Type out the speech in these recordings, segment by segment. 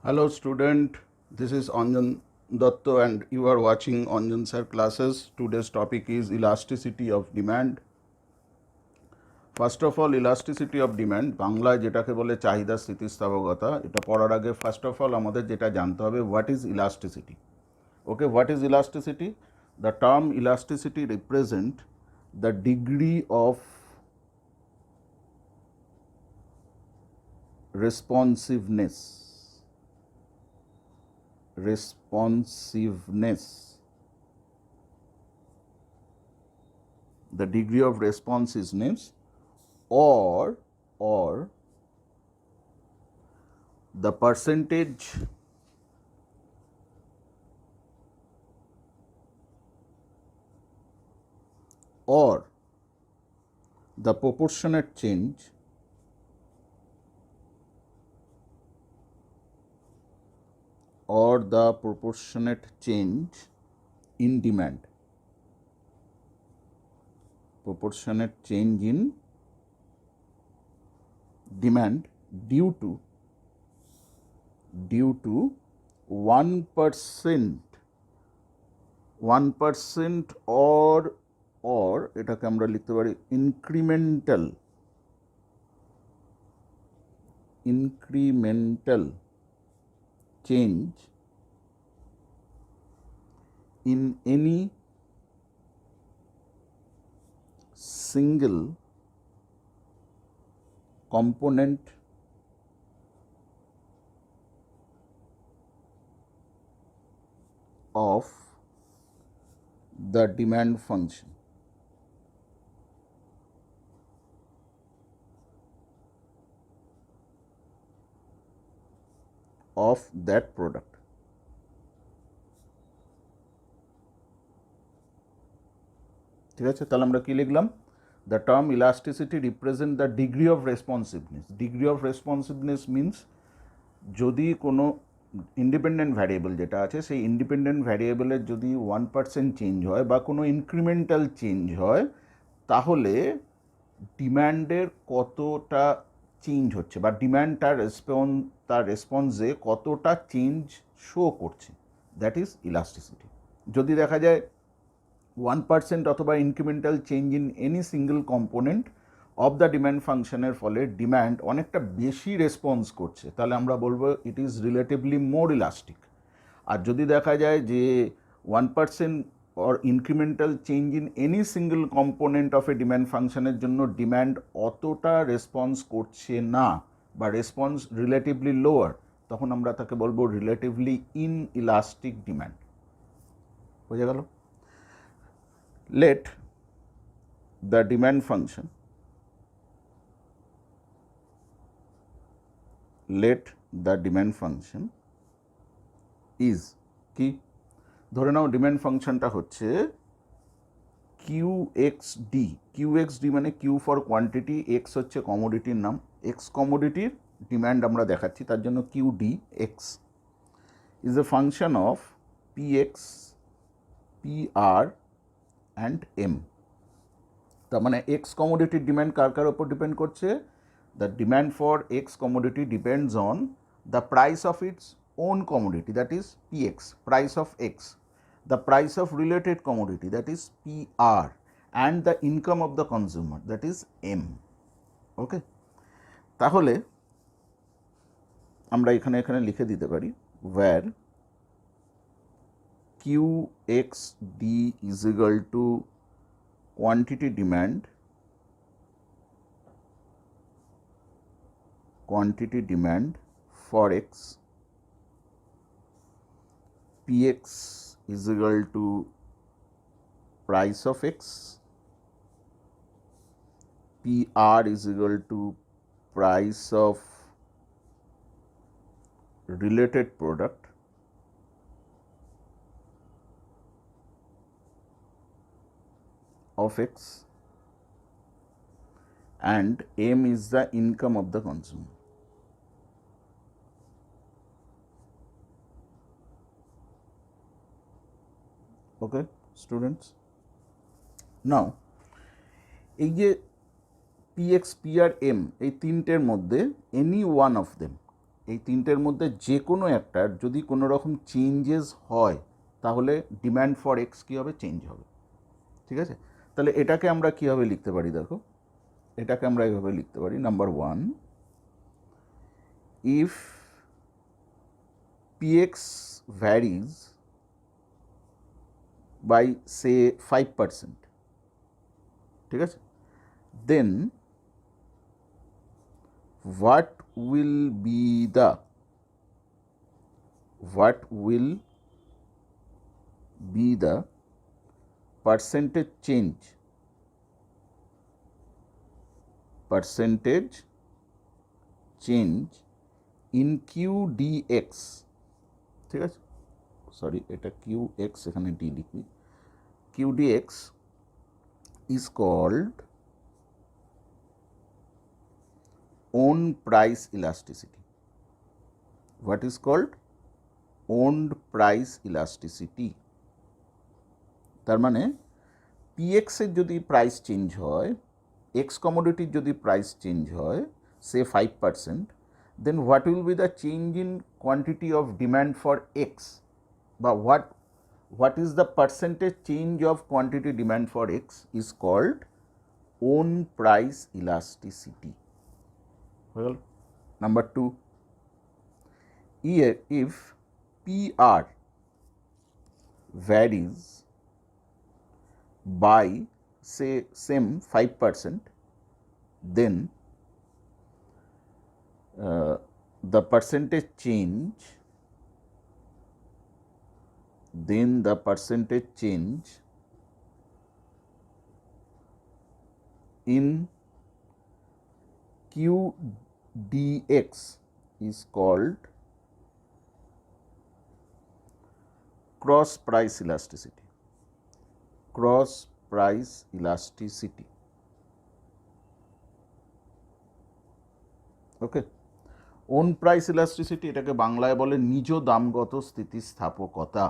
Hello student, this is Anjan Datto and you are watching Anjan sir classes. Today's topic is elasticity of demand. First of all, elasticity of demand বাংলায় যেটাকে বলে চাহিদা স্থিতিস্থাপকতা, এটা পড়ার আগে first of all আমাদের যেটা জানতে হবে what is elasticity. Okay, what is elasticity? The term elasticity represent the degree of responsiveness the degree of responsiveness or the percentage or the proportionate change in demand. Proportionate change in demand due to 1% or এটাকে আমরা লিখতে পারি incremental change in any single component of the demand function. Of that product. ঠিক আছে, তাহলে আমরা কি লিখলাম? The term elasticity represent the degree of responsiveness. Degree of responsiveness means যদি কোনো ইন্ডিপেন্ডেন্ট ভ্যারিয়েবল যেটা আছে সেই ইন্ডিপেন্ডেন্ট ভ্যারিয়েবলের যদি 1% চেঞ্জ হয় বা কোনো ইনক্রিমেন্টাল চেঞ্জ হয় তাহলে ডিম্যান্ডের কতটা চেঞ্জ হচ্ছে বা ডিম্যান্ড তার রেসপন্সে কতটা চেঞ্জ শো করছে, দ্যাট ইজ ইলাস্টিসিটি। যদি দেখা যায় 1% অথবা incremental change in any single component of the demand ফাংশনের ফলে ডিম্যান্ড অনেকটা বেশি রেসপন্স করছে তাহলে আমরা বলবো it is relatively more elastic. আর যদি দেখা যায় যে 1% or incremental change in any single component of a demand ফাংশনের জন্য ডিম্যান্ড অতটা রেসপন্স করছে না বা রেসপন্স রিলেটিভলি লোয়ার, তখন আমরা তাকে বলবো রিলেটিভলি ইনইলাস্টিক ডিম্যান্ড। বোঝা গেল? Let the demand function is কি? ধরে নাও ডিম্যান্ড ফাংশনটা হচ্ছে কিউএক্সডি। কিউএক্সডি মানে কিউ ফর কোয়ান্টিটি, এক্স হচ্ছে কমোডিটির নাম। এক্স কমোডিটির ডিম্যান্ড আমরা দেখাচ্ছি, তার জন্য QD X is a function of PX, PR and M. তার মানে এক্স কমোডিটির ডিম্যান্ড কার কার ওপর ডিপেন্ড করছে? The demand for x commodity depends on the price of its own commodity, that is px, price of x, the price of related commodity, that is pr, and the income of the consumer, that is m. okay, তাহলে আমরা এখানে লিখে দিতে পারি where qxd is equal to quantity demand for x, px is equal to price of x, pr is equal to price of related product, of x, and m is the income of the consumer. Okay, students, now এই যে px, pr, m এই তিনটের মধ্যে any one of them, এই তিনটের মধ্যে যে কোনো একটার যদি কোনো রকম চেঞ্জেস হয় তাহলে ডিম্যান্ড ফর এক্স কী হবে, চেঞ্জ হবে। ঠিক আছে, তাহলে এটাকে আমরা কীভাবে লিখতে পারি, দেখো এটাকে আমরা এইভাবে লিখতে পারি। Number 1, if px varies by say 5%, ঠিক আছে, then what will be the percentage change in qdx, ঠিক আছে, সরি এটা qx এখানে d লিখবি, qdx is called own price elasticity. What is called owned price elasticity? তার মানে px এর যদি প্রাইস চেঞ্জ হয়, x কমোডিটির যদি প্রাইস চেঞ্জ হয় সে 5%, then what will be the change in quantity of demand for x, বা what is the percentage change of quantity demand for x is called own price elasticity. Well, number 2, if PR varies by say same 5%, then the percentage change in qdx is called cross price elasticity. Okay, own price elasticity এটাকে বাংলায় বলে নিজ দামগত স্থিতিস্থাপকতা।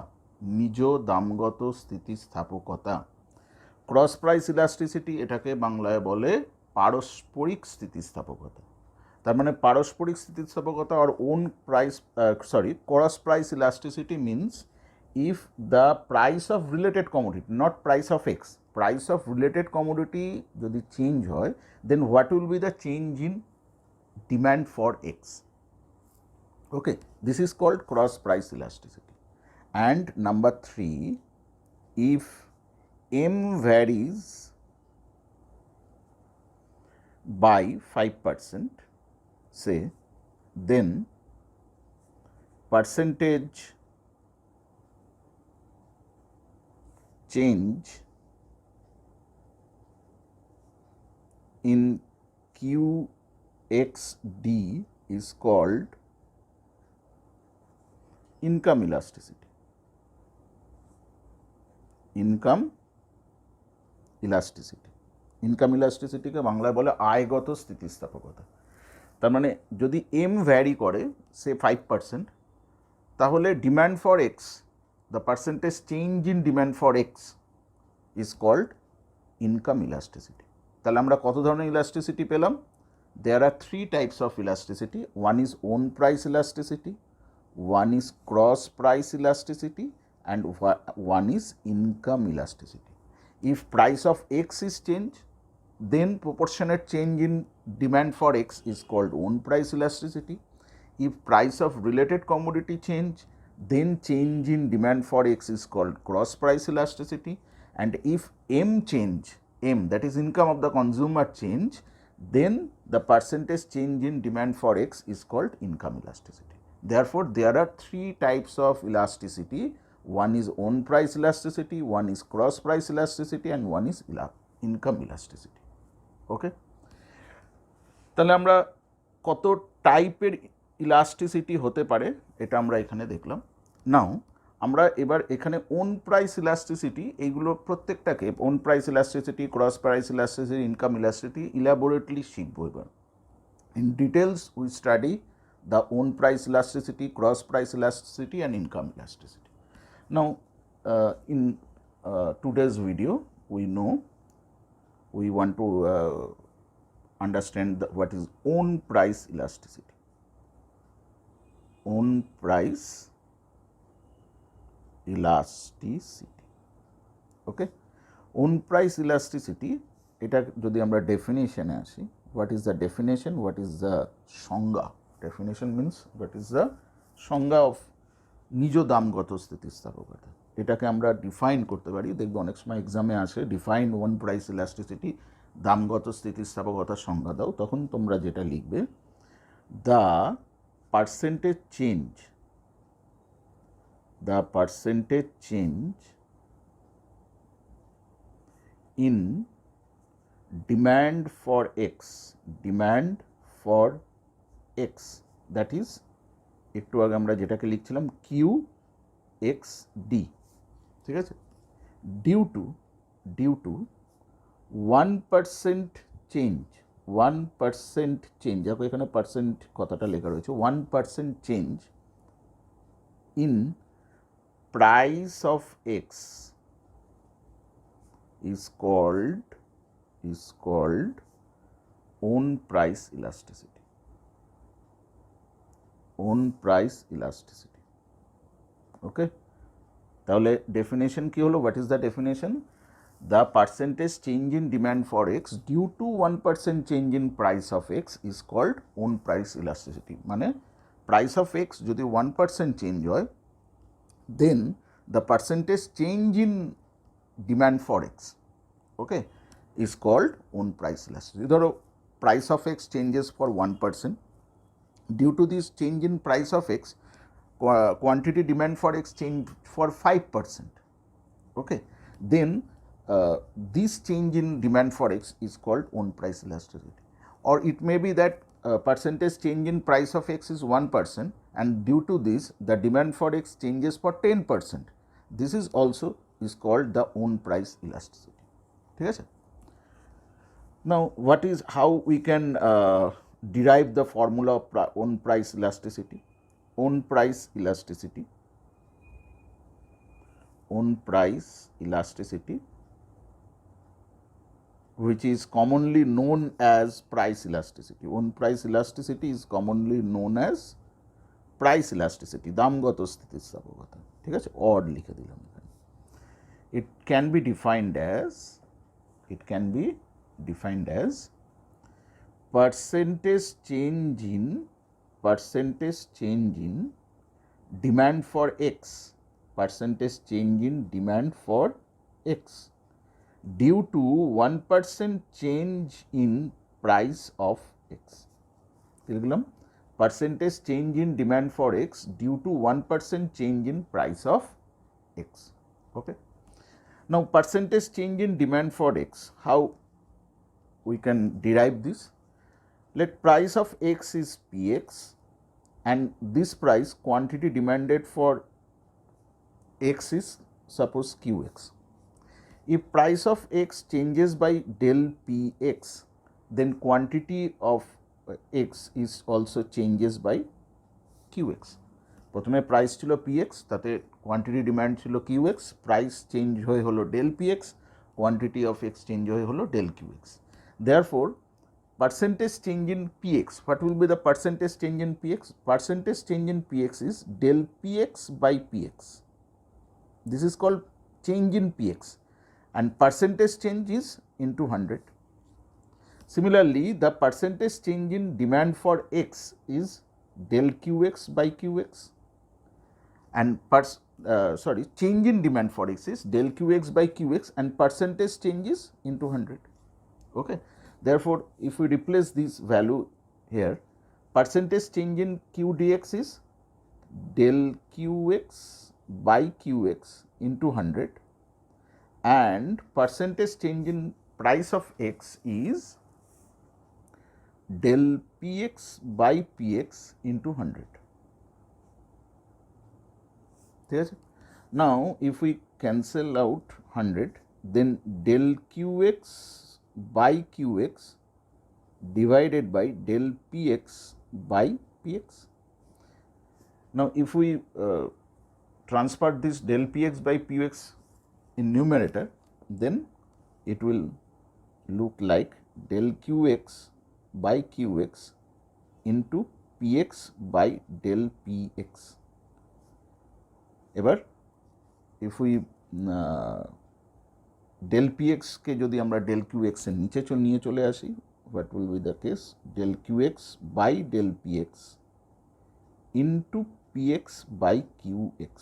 Cross price elasticity এটাকে বাংলায় বলে পারস্পরিক স্থিতিস্থাপকতা। তার মানে পারস্পরিক স্থিতিস্থাপকতা আর cross price elasticity means if the price of related commodity, not price of x, price of related commodity যদি চেঞ্জ হয়, then what will be the change in demand for x? Okay, this is called cross price elasticity. And number 3, if m varies by 5%, say, then percentage change in qxd is called income elasticity. income elasticity-কে বাংলায় বলে আয়গত স্থিতিস্থাপকতা। তার মানে যদি m vary করে সে 5%, তাহলে demand for x, the percentage change in demand for x is called income elasticity. তাহলে আমরা কত ধরনের ইলাস্টিসিটি পেলাম? There are 3 types of elasticity. One is own price elasticity, one is cross price elasticity, and one is income elasticity. If price of x is changed, then proportionate change in demand for x is called own price elasticity. If price of related commodity change, then change in demand for x is called cross price elasticity. And if m change, that is income of the consumer change, then the percentage change in demand for x is called income elasticity. Therefore, there are 3 types of elasticity. One is own price elasticity, one is cross price elasticity, and one is income elasticity. Okay, তাহলে আমরা কত টাইপের elasticity হতে পারে এটা আমরা এখানে দেখলাম। নাও আমরা এবার এখানে ওন প্রাইস ইলাস্টিসিটি, এইগুলো প্রত্যেকটাকে own price elasticity, cross price elasticity, income elasticity elaborately শিখবো। এবার in details we study the own price elasticity, cross price elasticity and income elasticity. Now in today's video we want to understand what is own price elasticity. own price elasticity. Okay, own price elasticity, এটা যদি আমরা ডেফিনেশনে আসি, what is the definition, what is the সংজ্ঞা? Definition means what is the সংজ্ঞা of নিজ দামগত স্থিতিস্থাপকতা। এটাকে আমরা ডিফাইন করতে পারি, দেখবে অনেক সময় এক্সামে আসে ডিফাইন ওন প্রাইস ইলাস্টিসিটি, দামগত স্থিতিস্থাপকতার সংজ্ঞা দাও, তখন তোমরা যেটা লিখবে, the percentage change, the percentage change in demand for X, demand for X, that is একটু আগে আমরা যেটাকে লিখছিলাম কিউ এক্স ডি, ঠিক আছে, ডিউ টু 1% চেঞ্জ, 1% চেঞ্জ, দেখো এখানে পার্সেন্ট কথাটা লেখা রয়েছে, 1% change in price of X is called own price elasticity, own price elasticity. Okay, তাহলে ডেফিনেশন কি হলো? What is the definition? The percentage change in demand for X due to 1% change in price of X is called own price elasticity. মানে price of X যদি 1% change হয়, then the percentage change in demand for X, okay, is called own price elasticity. ধরো price of X changes for 1%, due to this change in price of X, quantity demand for X change for 5%, okay, then this change in demand for X is called own price elasticity. Or it may be that percentage change in price of X is 1%, and due to this the demand for X changes for 10%. This is also is called the own price elasticity. ঠিক আছে? Now what is, how we can derive the formula of own price elasticity? Own price elasticity, own price elasticity, which is commonly known as price elasticity. Own price elasticity is commonly known as price elasticity, দামগত স্থিতিস্থাপকতা। ঠিক আছে, odd লিখে দিলাম। It can be defined as percentage change in demand for X, percentage change in demand for X due to 1% change in price of X. লিখলাম percentage change in demand for X due to 1% change in price of X. Okay. Now, percentage change in demand for X, how we can derive this? Let price of X is Px, and this price, quantity demanded for X is suppose Qx. If price of X changes by del Px, then quantity of X is also changes by Qx. প্রথমে price ছিল PX, তাতে quantity demand ছিল QX, price change হয়ে হলো del PX, quantity of X change হয়ে হলো del QX. Therefore percentage change in PX, what will be the percentage change in PX? Percentage change in PX is del PX by PX, this is called change in PX, and percentage change is into 100. Similarly, the percentage change in demand for X is del Qx by Qx, and change in demand for X is del Qx by Qx, and percentage changes into 100. Okay. Therefore, if we replace this value here, percentage change in Q dx is del Qx by Qx into 100, and percentage change in price of X is del Px by Px into 100. ঠিক আছে? Now, if we cancel out 100, then del Qx by Qx divided by del Px by Px. Now, if we transfer this del Px by Px in numerator, then it will look like del Qx by Qx into px by del px. এবার if we del px কে যদি আমরা del qx এর নিচে নিয়ে চলে আসি, what will be the case? Del qx by del px into px by qx.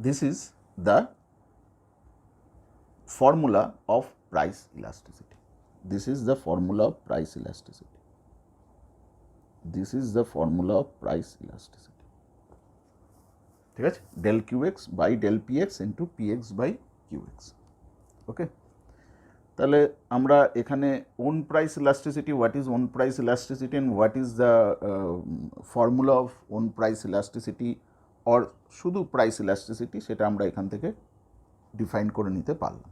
This is the formula of price elasticity. This is the formula of price elasticity. This is the formula of price elasticity. ঠিক আছে, del qx by del px into px by qx. ওকে, তাহলে আমরা এখানে own price elasticity, what is own price elasticity and what is the formula of own price elasticity or শুধু price elasticity, সেটা আমরা এখান থেকে ডিফাইন করে নিতে পারলাম।